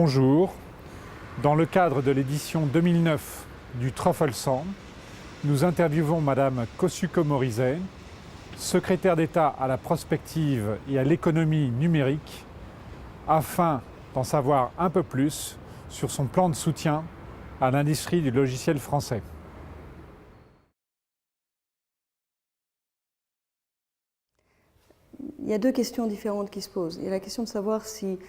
Bonjour. Dans le cadre de l'édition 2009 du Truffle Sound, nous interviewons Madame Kosciusko-Morizet, secrétaire d'État à la prospective et à l'économie numérique, afin d'en savoir un peu plus sur son plan de soutien à l'industrie du logiciel français. Il y a deux questions différentes qui se posent. Il y a la question de savoir si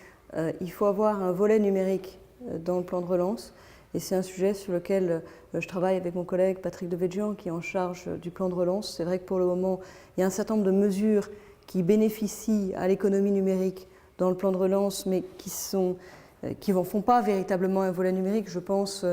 il faut avoir un volet numérique dans le plan de relance. Et c'est un sujet sur lequel je travaille avec mon collègue Patrick Devedjian qui est en charge du plan de relance. C'est vrai que pour le moment, il y a un certain nombre de mesures qui bénéficient à l'économie numérique dans le plan de relance, mais qui ne font pas véritablement un volet numérique. Je pense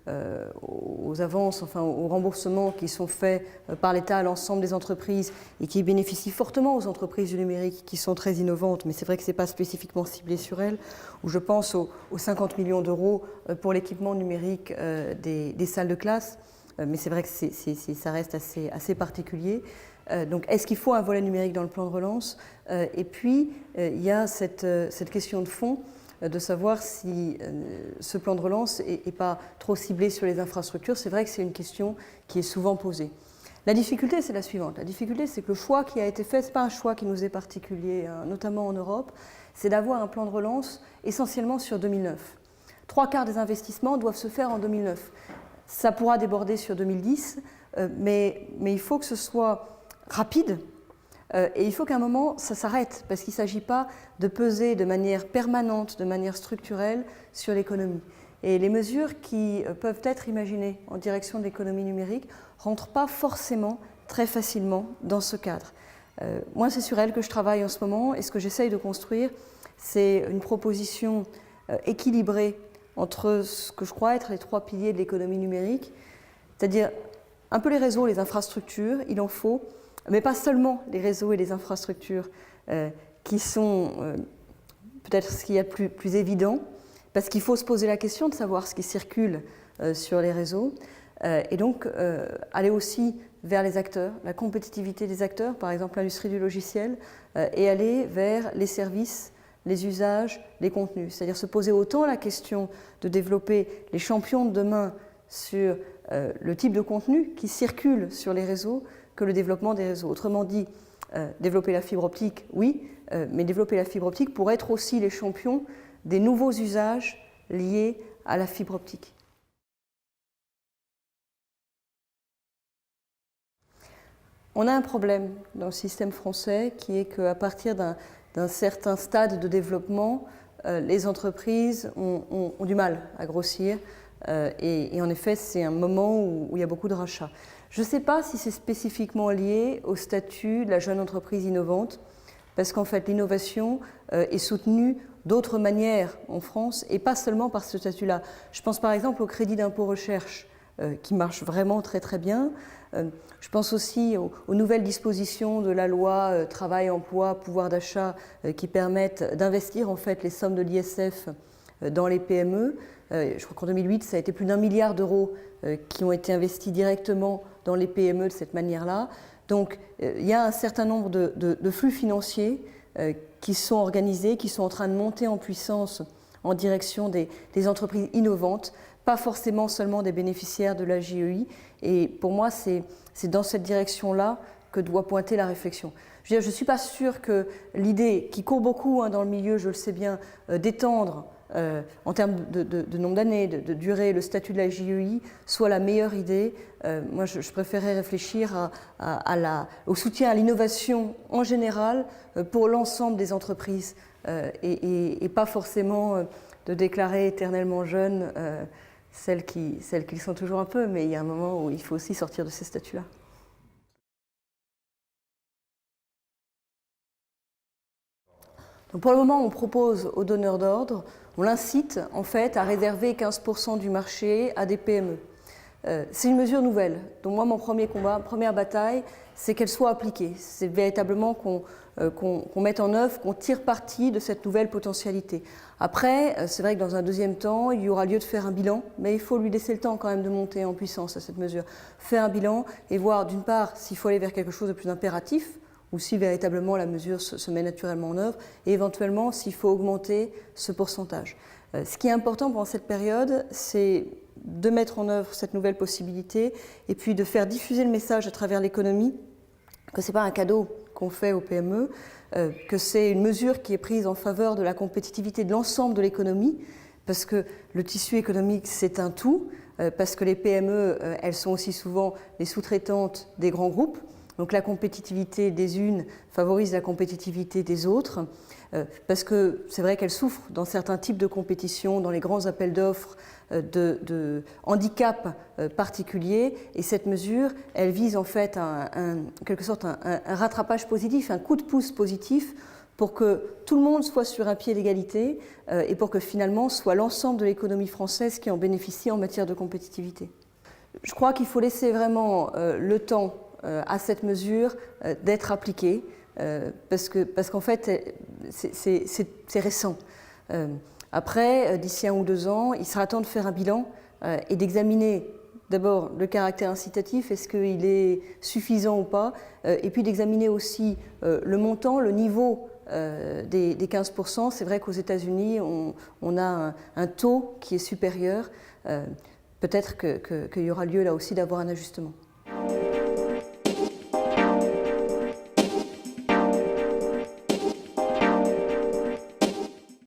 aux avances, enfin aux remboursements qui sont faits par l'État à l'ensemble des entreprises et qui bénéficient fortement aux entreprises du numérique qui sont très innovantes, mais c'est vrai que ce n'est pas spécifiquement ciblé sur elles, ou je pense aux 50 millions d'euros pour l'équipement numérique des salles de classe, mais c'est vrai que ça reste assez particulier. Donc est-ce qu'il faut un volet numérique dans le plan de relance? Et puis il y a cette question de fond de savoir si ce plan de relance n'est pas trop ciblé sur les infrastructures. C'est vrai que c'est une question qui est souvent posée. La difficulté, c'est la suivante. La difficulté, c'est que le choix qui a été fait, ce n'est pas un choix qui nous est particulier, notamment en Europe, c'est d'avoir un plan de relance essentiellement sur 2009. 3/4 des investissements doivent se faire en 2009. Ça pourra déborder sur 2010, mais il faut que ce soit rapide. Et il faut qu'à un moment, ça s'arrête, parce qu'il ne s'agit pas de peser de manière permanente, de manière structurelle sur l'économie. Et les mesures qui peuvent être imaginées en direction de l'économie numérique ne rentrent pas forcément très facilement dans ce cadre. Moi, c'est sur elle que je travaille en ce moment, et ce que j'essaye de construire, c'est une proposition équilibrée entre ce que je crois être les 3 piliers de l'économie numérique, c'est-à-dire un peu les réseaux, les infrastructures, il en faut, mais pas seulement les réseaux et les infrastructures qui sont peut-être ce qu'il y a de plus évident, parce qu'il faut se poser la question de savoir ce qui circule sur les réseaux, et donc aller aussi vers les acteurs, la compétitivité des acteurs, par exemple l'industrie du logiciel, et aller vers les services, les usages, les contenus. C'est-à-dire se poser autant la question de développer les champions de demain sur le type de contenu qui circule sur les réseaux, que le développement des réseaux. Autrement dit, développer la fibre optique, oui, mais développer la fibre optique pour être aussi les champions des nouveaux usages liés à la fibre optique. On a un problème dans le système français qui est qu'à partir d'un certain stade de développement, les entreprises ont du mal à grossir et en effet, c'est un moment où il y a beaucoup de rachats. Je ne sais pas si c'est spécifiquement lié au statut de la jeune entreprise innovante, parce qu'en fait l'innovation est soutenue d'autres manières en France et pas seulement par ce statut-là. Je pense par exemple au crédit d'impôt recherche qui marche vraiment très très bien. Je pense aussi aux nouvelles dispositions de la loi travail, emploi, pouvoir d'achat qui permettent d'investir en fait les sommes de l'ISF dans les PME. Je crois qu'en 2008, ça a été plus d'1 milliard d'euros qui ont été investis directement dans les PME de cette manière-là. Donc il y a un certain nombre de flux financiers qui sont organisés, qui sont en train de monter en puissance en direction des entreprises innovantes, pas forcément seulement des bénéficiaires de la JEI. Et pour moi, c'est dans cette direction-là que doit pointer la réflexion. Je ne suis pas sûre que l'idée, qui court beaucoup dans le milieu, je le sais bien, d'étendre en termes de nombre d'années, de durée, le statut de la JEI soit la meilleure idée. Moi, je préférerais réfléchir au soutien à l'innovation en général pour l'ensemble des entreprises et pas forcément de déclarer éternellement jeunes celles qui sont toujours un peu, mais il y a un moment où il faut aussi sortir de ces statuts-là. Donc pour le moment, on propose aux donneurs d'ordre, on l'incite en fait à réserver 15% du marché à des PME. C'est une mesure nouvelle. Donc moi, mon premier combat, première bataille, c'est qu'elle soit appliquée. C'est véritablement qu'on mette en œuvre, qu'on tire parti de cette nouvelle potentialité. Après, c'est vrai que dans un deuxième temps, il y aura lieu de faire un bilan, mais il faut lui laisser le temps quand même de monter en puissance à cette mesure. Faire un bilan et voir d'une part s'il faut aller vers quelque chose de plus impératif, ou si véritablement la mesure se met naturellement en œuvre, et éventuellement s'il faut augmenter ce pourcentage. Ce qui est important pendant cette période, c'est de mettre en œuvre cette nouvelle possibilité et puis de faire diffuser le message à travers l'économie que ce n'est pas un cadeau qu'on fait aux PME, que c'est une mesure qui est prise en faveur de la compétitivité de l'ensemble de l'économie, parce que le tissu économique, c'est un tout, parce que les PME, elles sont aussi souvent les sous-traitantes des grands groupes. Donc la compétitivité des unes favorise la compétitivité des autres, parce que c'est vrai qu'elles souffrent dans certains types de compétitions, dans les grands appels d'offres, de handicap particuliers. Et cette mesure, elle vise en fait en quelque sorte un rattrapage positif, un coup de pouce positif pour que tout le monde soit sur un pied d'égalité et pour que finalement soit l'ensemble de l'économie française qui en bénéficie en matière de compétitivité. Je crois qu'il faut laisser vraiment le temps à cette mesure d'être appliquée parce qu'en fait c'est récent. Après, d'ici 1 ou 2 ans, il sera temps de faire un bilan et d'examiner d'abord le caractère incitatif, est-ce qu'il est suffisant ou pas, et puis d'examiner aussi le montant, le niveau des 15%. C'est vrai qu'aux États-Unis, on a un taux qui est supérieur. Peut-être qu'il y aura lieu là aussi d'avoir un ajustement.